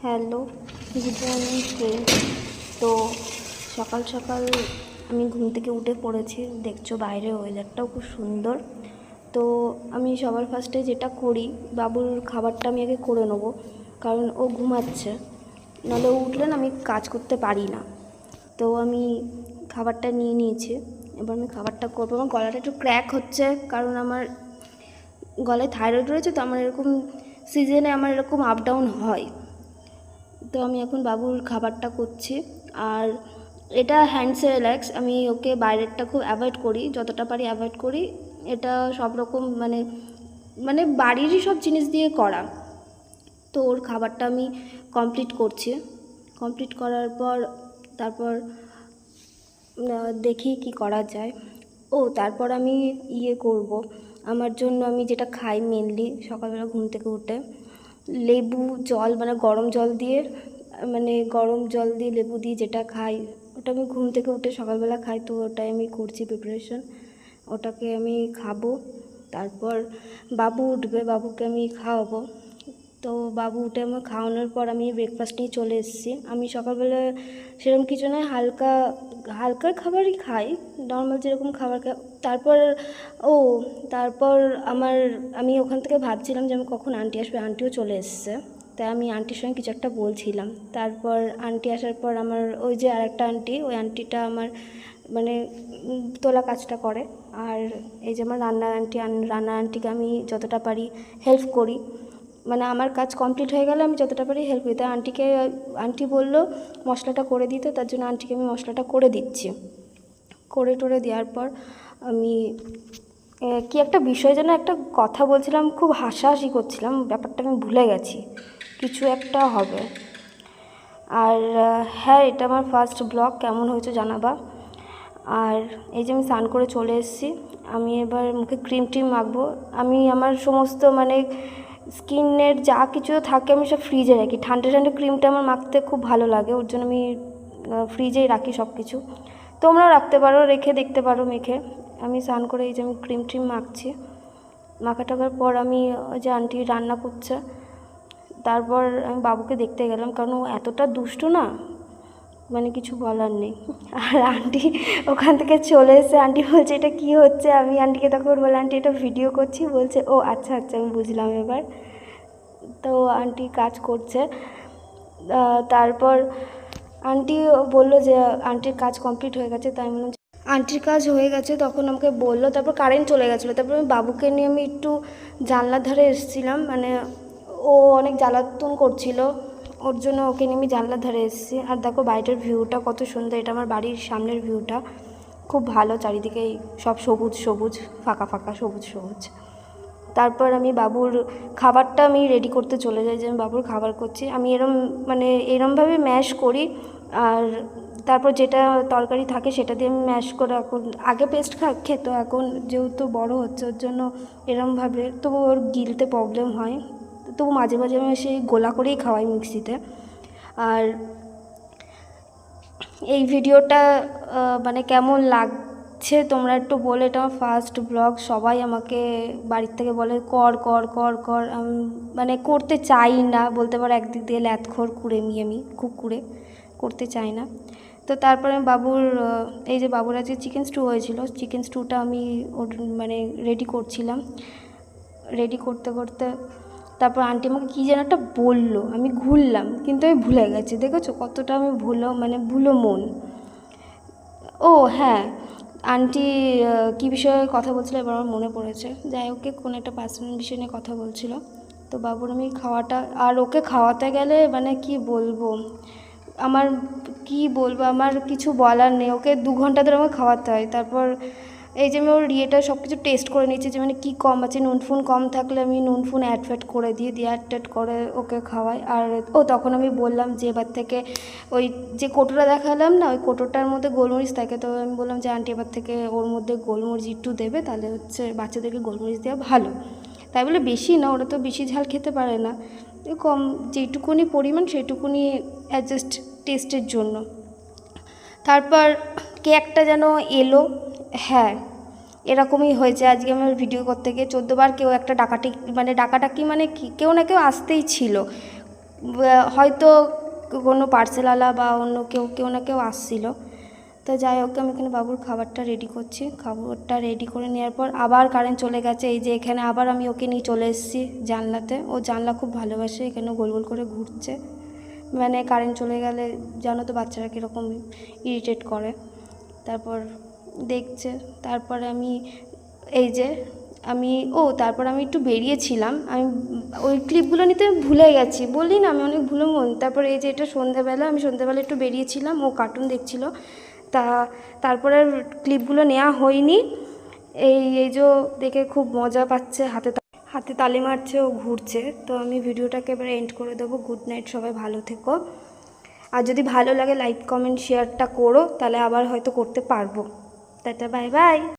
Hello, good morning friend. তো সকাল সকাল আমি ঘুম থেকে উঠে পড়েছি। দেখছো বাইরে ওয়েদারটাও খুব সুন্দর। তো আমি সবার ফার্স্টে যেটা করি, বাবুর খাবারটা আমি আগে করে নেবো, কারণ ও ঘুমাচ্ছে, নাহলে ও উঠলে না আমি কাজ করতে পারি না। তো আমি খাবারটা নিয়ে নিয়েছি, এবার আমি খাবারটা করবো। আমার গলাটা একটু ক্র্যাক হচ্ছে, কারণ আমার গলায় থাইরয়েড রয়েছে, তো আমার এরকম সিজনে আমার এরকম আপ ডাউন হয়। তো আমি এখন বাবুর খাবারটা করছি। আর এটা হ্যান্ডস রিল্যাক্স, আমি ওকে বাইরেরটা খুব অ্যাভয়েড করি, যতটা পারি অ্যাভয়েড করি। এটা সব রকম মানে মানে বাড়িরই সব জিনিস দিয়ে করা। তো ওর খাবারটা আমি কমপ্লিট করছি। কমপ্লিট করার পর তারপর দেখি কি করা যায়। তারপর আমি করব, আমার জন্য আমি যেটা খাই মেনলি সকালবেলা ঘুম থেকে উঠে, লেবু জল, মানে গরম জল দিয়ে, লেবু দিয়ে যেটা খাই, ওটা আমি ঘুম থেকে উঠে সকালবেলা খাই। তো ওটাই আমি করছি প্রিপারেশন, ওটাকে আমি খাবো। তারপর বাবু উঠবে, বাবুকে আমি খাওয়াবো। তো বাবু উঠে আমার খাওয়ানোর পর আমি ব্রেকফাস্ট নিয়ে চলে এসেছি। আমি সকালবেলা সেরকম কিছু নয়, হালকা হালকা খাবারই খাই, নর্মাল যেরকম খাবার খাই। তারপর আমি ওখান থেকে ভাবছিলাম যে আমি কখন আন্টি আসবে। আন্টিও চলে এসছে, তাই আমি আন্টির সঙ্গে কিছু একটা বলছিলাম। তারপর আন্টি আসার পর আমার ওই যে আরেকটা আন্টি, ওই আন্টিটা আমার মানে তোলা কাজটা করে। আর এই যে আমার রান্না আন্টিকে আমি যতটা পারি হেল্প করি, মানে আমার কাজ কমপ্লিট হয়ে গেলে আমি যতটা পারি হেল্প করি। তাই আন্টি বললো মশলাটা করে দিতে, তার জন্য আন্টিকে আমি মশলাটা করে দিচ্ছি। করে দেওয়ার পর আমি কি একটা বিষয় যেন একটা কথা বলছিলাম, খুব হাসাহাসি করছিলাম, ব্যাপারটা আমি ভুলে গেছি, কিছু একটা হবে। আর হ্যাঁ, এটা আমার ফার্স্ট ব্লগ, কেমন হয়েছে জানাবা। আর এই যে আমি স্নান করে চলে এসেছি, আমি এবার মুখে ক্রিম মাখবো। আমি আমার সমস্ত মানে স্কিনের যা কিছু থাকে আমি সব ফ্রিজে রাখি। ঠান্ডা ঠান্ডা ক্রিমটা আমার মাখতে খুব ভালো লাগে, ওর জন্য আমি ফ্রিজেই রাখি সব কিছু। তোমরাও রাখতে পারো, রেখে দেখতে পারো মেখে। আমি স্নান করে এই যে আমি ক্রিম মাখছি। মাখা টাকার পর আমি ওই যে আন্টি রান্না করছে, তারপর আমি বাবুকে দেখতে গেলাম, কারণ ও এতটা দুষ্টু না, মানে কিছু বলার নেই। আর আন্টি ওখান থেকে চলে এসে আন্টি বলছে এটা কী হচ্ছে। আমি আন্টিকে তখন বললাম আন্টি এটা ভিডিও করছি। বলছে ও আচ্ছা আচ্ছা, আমি বুঝলাম এবার। তো আন্টি কাজ করছে। তারপর আন্টি বললো যে আন্টির কাজ কমপ্লিট হয়ে গেছে। তাই বললাম আন্টির কাজ হয়ে গেছে, তখন আমাকে বললো। তারপর কারেন্ট চলে গেছিলো। তারপর আমি বাবুকে নিয়ে আমি একটু জানলার ধারে এসেছিলাম, মানে ও অনেক জ্বালাতন করছিল, ওর জন্য ওকে নিয়ে আমি জানলার ধারে এসেছি। আর দেখো বাইরের ভিউটা কত সুন্দর, এটা আমার বাড়ির সামনের ভিউটা, খুব ভালো। চারিদিকেই সব সবুজ সবুজ, ফাঁকা ফাঁকা, সবুজ সবুজ। তারপর আমি বাবুর খাবারটা আমি রেডি করতে চলে যাই, যে আমি বাবুর খাবার করছি। আমি এরমভাবে ম্যাশ করি। আর তারপর যেটা তরকারি থাকে সেটা দিয়ে আমি ম্যাশ করে, এখন আগে পেস্ট খেত, এখন যেহেতু বড় হচ্ছে ওর জন্য এরমভাবে, তবু ওর গিলতে প্রবলেম হয়, তবু মাঝে মাঝে আমি সেই গোলা করেই খাওয়াই মিক্সিতে। আর এই ভিডিওটা মানে কেমন লাগছে তোমরা একটু বলে। এটা আমার ফার্স্ট ব্লগ, সবাই আমাকে বাড়ির থেকে বলে কর কর কর কর, মানে করতে চাই না, বলতে পারো একদিক দিয়ে ল্যাথখোর কুড়েমি, আমি খুব করতে চাই না। তো তারপরে বাবুর এই যে বাবুর আজকে চিকেন স্টু হয়েছিল, চিকেন স্টুটা আমি মানে রেডি করছিলাম। রেডি করতে করতে তারপর আন্টি আমাকে কী যেন একটা বললো, আমি ঘুরলাম, কিন্তু আমি ভুলে গেছি। দেখেছো কতটা আমি ভুলো মন। হ্যাঁ, আন্টি কী বিষয়ে কথা বলছিল এবার আমার মনে পড়েছে। যাই হোক, কোনো একটা পার্সোনাল বিষয় নিয়ে কথা বলছিল। তো বাবুর আমি খাওয়াটা, আর ওকে খাওয়াতে গেলে মানে আমার কিছু বলার নেই। ওকে 2 ঘন্টা ধরে আমাকে খাওয়াতে হয়। তারপর এই যে আমি ওর সব কিছু টেস্ট করে নিচ্ছি, যে মানে কী কম আছে, নুন কম থাকলে আমি নুন অ্যাড করে দিই, অ্যাড করে ওকে খাওয়াই। আর তখন আমি বললাম যে এবার থেকে ওই যে কোটোটা দেখালাম না, ওই কোটোটার মধ্যে গোলমরিচ থাকে। তো আমি বললাম যে আন্টি এবার থেকে ওর মধ্যে গোলমরিচ একটু দেবে, তাহলে হচ্ছে বাচ্চাদেরকে গোলমরিচ দেওয়া ভালো। তাই বলে বেশি না, ওরা তো বেশি ঝাল খেতে পারে না, কম যেটুকুনি পরিমাণ সেইটুকুনি অ্যাডজাস্ট টেস্টের জন্য। তারপর কে একটা যেন এলো, হ্যাঁ এরকমই হয়েছে। আজকে আমার ভিডিও করতে গিয়ে 14 বার কেউ একটা ডাকাডাকি মানে কি, কেউ না কেউ আসতেই ছিল, হয়তো কোনো পার্সেলওয়ালা বা অন্য কেউ না কেউ আসছিল। তো যাই হোক, আমি এখানে বাবুর খাবারটা রেডি করছি। খাবারটা রেডি করে নেওয়ার পর আবার কারেন্ট চলে গেছে। এই যে এখানে আবার আমি ওকে নিয়ে চলে এসেছি জানলাতে। ও জানলা খুব ভালোবাসে, এখানে গোল গোল করে ঘুরছে। মানে কারেন্ট চলে গেলে জানো তো বাচ্চারা কীরকম ইরিটেট করে। তারপর দেখছে। তারপরে আমি তারপর আমি একটু বেরিয়েছিলাম। আমি ওই ক্লিপগুলো নিতে ভুলে গেছি, বললি না আমি অনেক ভুলো মন। তারপরে এই যে এটা সন্ধ্যাবেলা, আমি সন্ধ্যাবেলা একটু বেরিয়েছিলাম, ও কার্টুন দেখছিল। তারপরে ক্লিপগুলো নেওয়া হয়নি। এই যে দেখে খুব মজা পাচ্ছে, হাতে তালি মারছে, ও ঘুরছে। তো আমি ভিডিওটাকে এবার এন্ড করে দেবো। গুড নাইট, সবাই ভালো থেকো। আর যদি ভালো লাগে লাইক কমেন্ট শেয়ারটা করো, তাহলে আবার হয়তো করতে পারবো। Tata, bye bye.